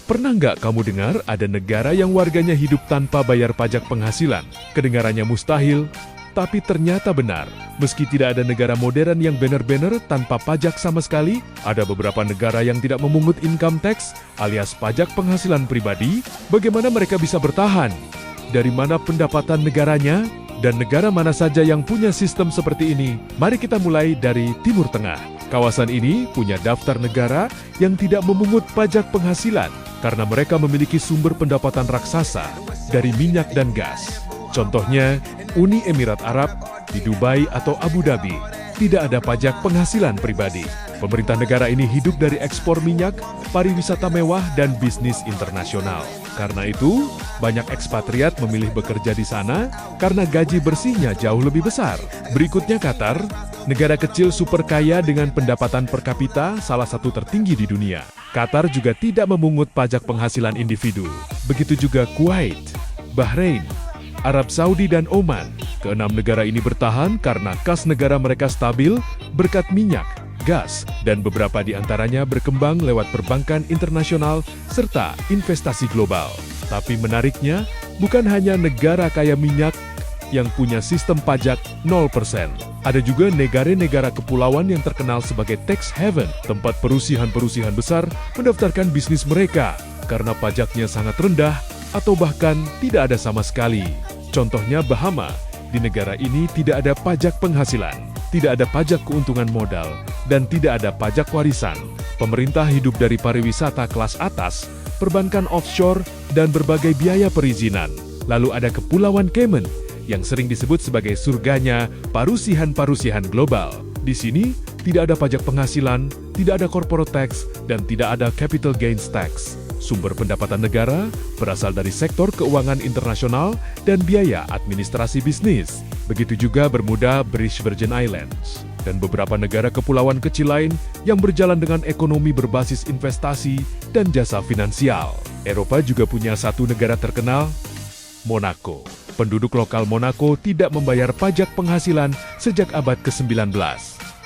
Pernah nggak kamu dengar ada negara yang warganya hidup tanpa bayar pajak penghasilan? Kedengarannya mustahil, tapi ternyata benar. Meski tidak ada negara modern yang benar-benar tanpa pajak sama sekali, ada beberapa negara yang tidak memungut income tax alias pajak penghasilan pribadi. Bagaimana mereka bisa bertahan? Dari mana pendapatan negaranya? Dan negara mana saja yang punya sistem seperti ini? Mari kita mulai dari Timur Tengah. Kawasan ini punya daftar negara yang tidak memungut pajak penghasilan karena mereka memiliki sumber pendapatan raksasa dari minyak dan gas. Contohnya, Uni Emirat Arab, di Dubai atau Abu Dhabi, tidak ada pajak penghasilan pribadi. Pemerintah negara ini hidup dari ekspor minyak, pariwisata mewah, dan bisnis internasional. Karena itu, banyak ekspatriat memilih bekerja di sana karena gaji bersihnya jauh lebih besar. Berikutnya Qatar, negara kecil super kaya dengan pendapatan per kapita salah satu tertinggi di dunia. Qatar juga tidak memungut pajak penghasilan individu. Begitu juga Kuwait, Bahrain, Arab Saudi, dan Oman. Keenam negara ini bertahan karena kas negara mereka stabil berkat minyak, gas, dan beberapa di antaranya berkembang lewat perbankan internasional serta investasi global. Tapi menariknya, bukan hanya negara kaya minyak yang punya sistem pajak 0%. Ada juga negara-negara kepulauan yang terkenal sebagai tax haven, tempat perusahaan-perusahaan besar mendaftarkan bisnis mereka karena pajaknya sangat rendah atau bahkan tidak ada sama sekali. Contohnya Bahama. Di negara ini tidak ada pajak penghasilan, tidak ada pajak keuntungan modal, dan tidak ada pajak warisan. Pemerintah hidup dari pariwisata kelas atas, perbankan offshore, dan berbagai biaya perizinan. Lalu ada Kepulauan Cayman, yang sering disebut sebagai surganya parusihan-parusihan global. Di sini, tidak ada pajak penghasilan, tidak ada corporate tax, dan tidak ada capital gains tax. Sumber pendapatan negara berasal dari sektor keuangan internasional dan biaya administrasi bisnis. Begitu juga Bermuda, British Virgin Islands, dan beberapa negara kepulauan kecil lain yang berjalan dengan ekonomi berbasis investasi dan jasa finansial. Eropa juga punya satu negara terkenal, Monaco. Penduduk lokal Monaco tidak membayar pajak penghasilan sejak abad ke-19.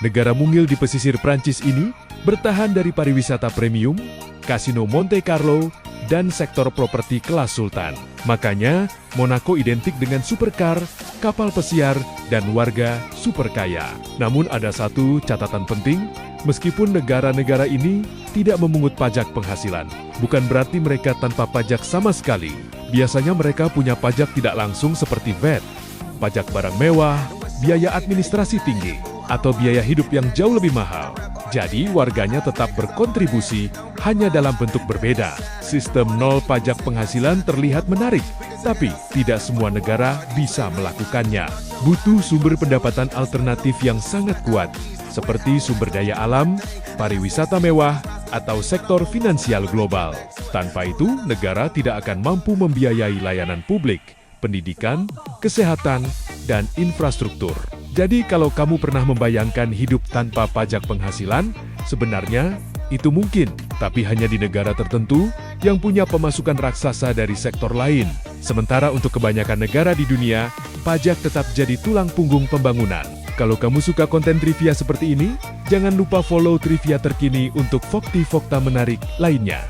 Negara mungil di pesisir Prancis ini bertahan dari pariwisata premium, kasino Monte Carlo, dan sektor properti kelas sultan. Makanya, Monaco identik dengan supercar, kapal pesiar, dan warga super kaya. Namun ada satu catatan penting, meskipun negara-negara ini tidak memungut pajak penghasilan, bukan berarti mereka tanpa pajak sama sekali. Biasanya mereka punya pajak tidak langsung seperti VAT, pajak barang mewah, biaya administrasi tinggi, atau biaya hidup yang jauh lebih mahal. Jadi warganya tetap berkontribusi hanya dalam bentuk berbeda. Sistem nol pajak penghasilan terlihat menarik, tapi tidak semua negara bisa melakukannya. Butuh sumber pendapatan alternatif yang sangat kuat, seperti sumber daya alam, pariwisata mewah, atau sektor finansial global. Tanpa itu, negara tidak akan mampu membiayai layanan publik, pendidikan, kesehatan, dan infrastruktur. Jadi kalau kamu pernah membayangkan hidup tanpa pajak penghasilan, sebenarnya itu mungkin, tapi hanya di negara tertentu yang punya pemasukan raksasa dari sektor lain. Sementara untuk kebanyakan negara di dunia, pajak tetap jadi tulang punggung pembangunan. Kalau kamu suka konten trivia seperti ini, jangan lupa follow trivia terkini untuk fakta-fakta menarik lainnya.